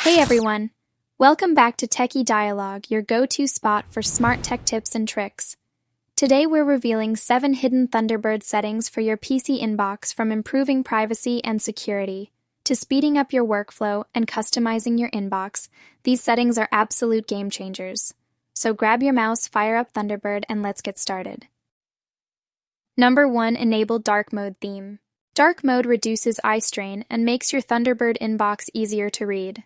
Hey everyone! Welcome back to Techie Dialogue, your go-to spot for smart tech tips and tricks. Today we're revealing 7 hidden Thunderbird settings for your PC inbox, from improving privacy and security to speeding up your workflow and customizing your inbox. These settings are absolute game changers. So grab your mouse, fire up Thunderbird, and let's get started. Number 1. Enable Dark Mode Theme. Dark mode reduces eye strain and makes your Thunderbird inbox easier to read,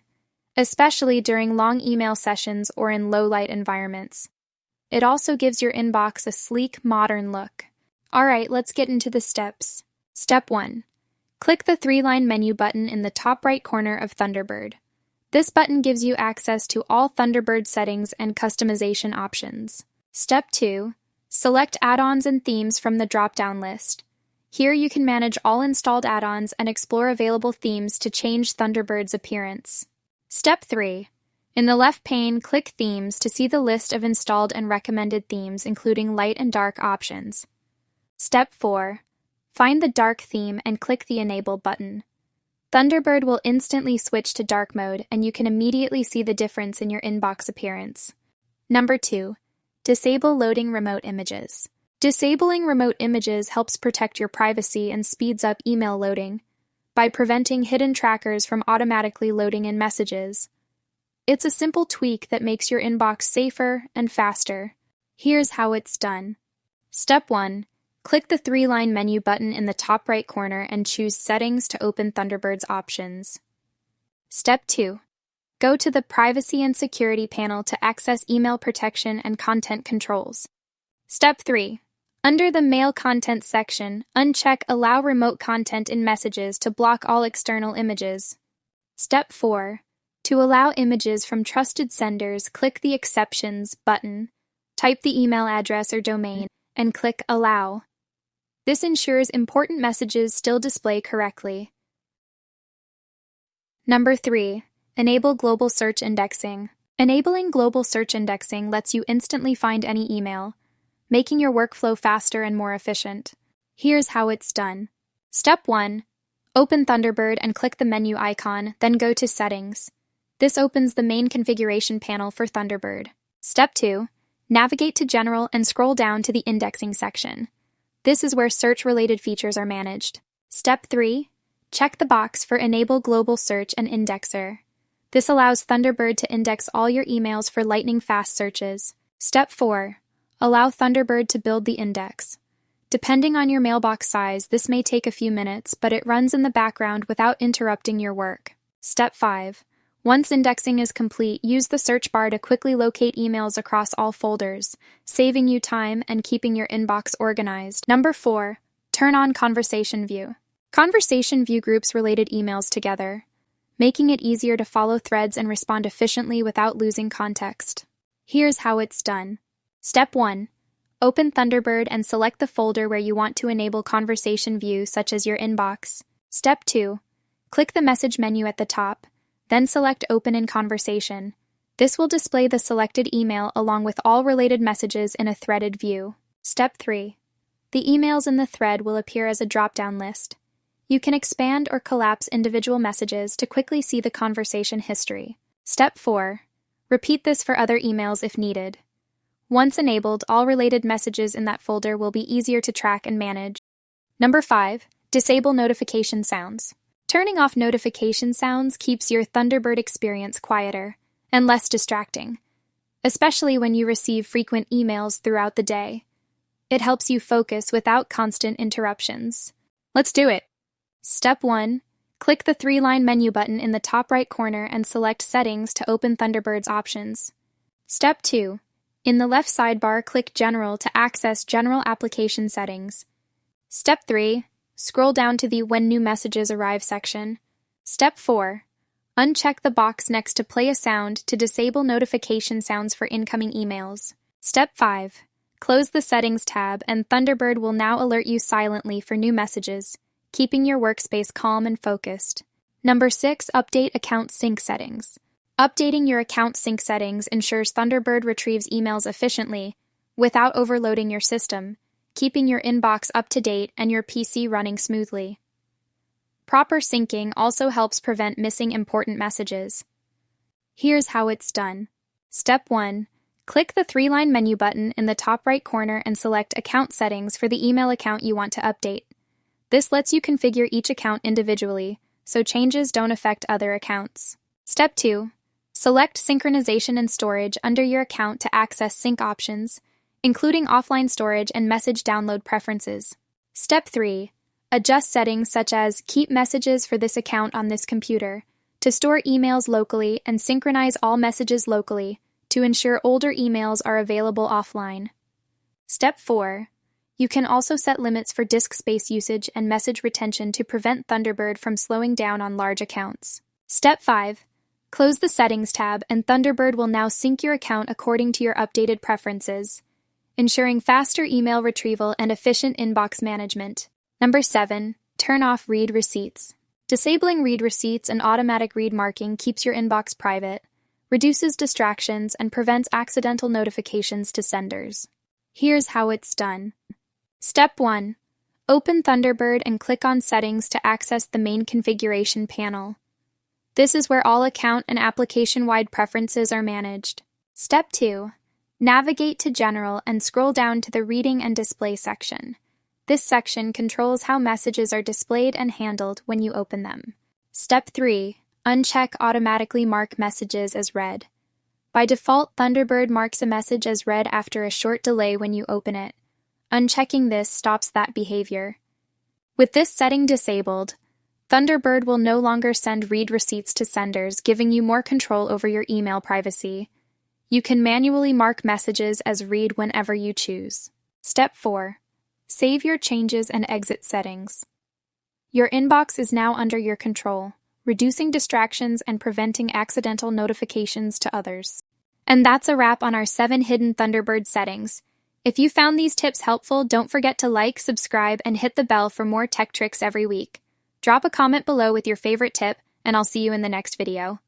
especially during long email sessions or in low-light environments. It also gives your inbox a sleek, modern look. Alright, let's get into the steps. Step 1. Click the 3-line menu button in the top right corner of Thunderbird. This button gives you access to all Thunderbird settings and customization options. Step 2. Select add-ons and themes from the drop-down list. Here you can manage all installed add-ons and explore available themes to change Thunderbird's appearance. Step 3. In the left pane, click Themes to see the list of installed and recommended themes, including light and dark options. Step 4. Find the dark theme and click the Enable button. Thunderbird will instantly switch to dark mode, and you can immediately see the difference in your inbox appearance. Number 2. Disable loading remote images. Disabling remote images helps protect your privacy and speeds up email loading by preventing hidden trackers from automatically loading in messages. It's a simple tweak that makes your inbox safer and faster. Here's how it's done. Step 1. Click the 3-line menu button in the top right corner and choose Settings to open Thunderbird's options. Step 2. Go to the Privacy and Security panel to access email protection and content controls. Step 3. Under the Mail Content section, uncheck Allow Remote Content in Messages to block all external images. Step 4. To allow images from trusted senders, click the Exceptions button, type the email address or domain, and click Allow. This ensures important messages still display correctly. Number 3. Enable Global Search Indexing. Enabling global search indexing lets you instantly find any email, making your workflow faster and more efficient. Here's how it's done. Step 1. Open Thunderbird and click the menu icon, then go to Settings. This opens the main configuration panel for Thunderbird. Step 2. Navigate to General and scroll down to the Indexing section. This is where search-related features are managed. Step 3. Check the box for Enable Global Search and Indexer. This allows Thunderbird to index all your emails for lightning-fast searches. Step 4. Allow Thunderbird to build the index. Depending on your mailbox size, this may take a few minutes, but it runs in the background without interrupting your work. Step 5. Once indexing is complete, use the search bar to quickly locate emails across all folders, saving you time and keeping your inbox organized. Number 4. Turn on Conversation View. Conversation View groups related emails together, making it easier to follow threads and respond efficiently without losing context. Here's how it's done. Step 1. Open Thunderbird and select the folder where you want to enable Conversation View, such as your inbox. Step 2. Click the message menu at the top, then select Open in Conversation. This will display the selected email along with all related messages in a threaded view. Step 3. The emails in the thread will appear as a drop-down list. You can expand or collapse individual messages to quickly see the conversation history. Step 4. Repeat this for other emails if needed. Once enabled, all related messages in that folder will be easier to track and manage. Number 5. Disable notification sounds. Turning off notification sounds keeps your Thunderbird experience quieter and less distracting, especially when you receive frequent emails throughout the day. It helps you focus without constant interruptions. Let's do it! Step 1. Click the 3-line menu button in the top right corner and select Settings to open Thunderbird's options. Step 2. In the left sidebar, click General to access General Application Settings. Step 3. Scroll down to the When New Messages Arrive section. Step 4. Uncheck the box next to Play a Sound to disable notification sounds for incoming emails. Step 5. Close the Settings tab, and Thunderbird will now alert you silently for new messages, keeping your workspace calm and focused. Number 6. Update Account Sync Settings. Updating your account sync settings ensures Thunderbird retrieves emails efficiently without overloading your system, keeping your inbox up to date and your PC running smoothly. Proper syncing also helps prevent missing important messages. Here's how it's done. Step 1. Click the three-line menu button in the top right corner and select Account Settings for the email account you want to update. This lets you configure each account individually, so changes don't affect other accounts. Step 2. Select Synchronization and Storage under your account to access sync options, including offline storage and message download preferences. Step 3. Adjust settings such as Keep Messages for this account on this computer to store emails locally and synchronize all messages locally to ensure older emails are available offline. Step 4. You can also set limits for disk space usage and message retention to prevent Thunderbird from slowing down on large accounts. Step 5. Close the Settings tab and Thunderbird will now sync your account according to your updated preferences, ensuring faster email retrieval and efficient inbox management. Number 7. Turn off read receipts. Disabling read receipts and automatic read marking keeps your inbox private, reduces distractions, and prevents accidental notifications to senders. Here's how it's done. Step 1. Open Thunderbird and click on Settings to access the main configuration panel. This is where all account and application-wide preferences are managed. Step 2. Navigate to General and scroll down to the Reading and Display section. This section controls how messages are displayed and handled when you open them. Step 3. Uncheck Automatically Mark Messages as Read. By default, Thunderbird marks a message as read after a short delay when you open it. Unchecking this stops that behavior. With this setting disabled, Thunderbird will no longer send read receipts to senders, giving you more control over your email privacy. You can manually mark messages as read whenever you choose. Step 4. Save your changes and exit settings. Your inbox is now under your control, reducing distractions and preventing accidental notifications to others. And that's a wrap on our 7 hidden Thunderbird settings. If you found these tips helpful, don't forget to like, subscribe, and hit the bell for more tech tricks every week. Drop a comment below with your favorite tip, and I'll see you in the next video.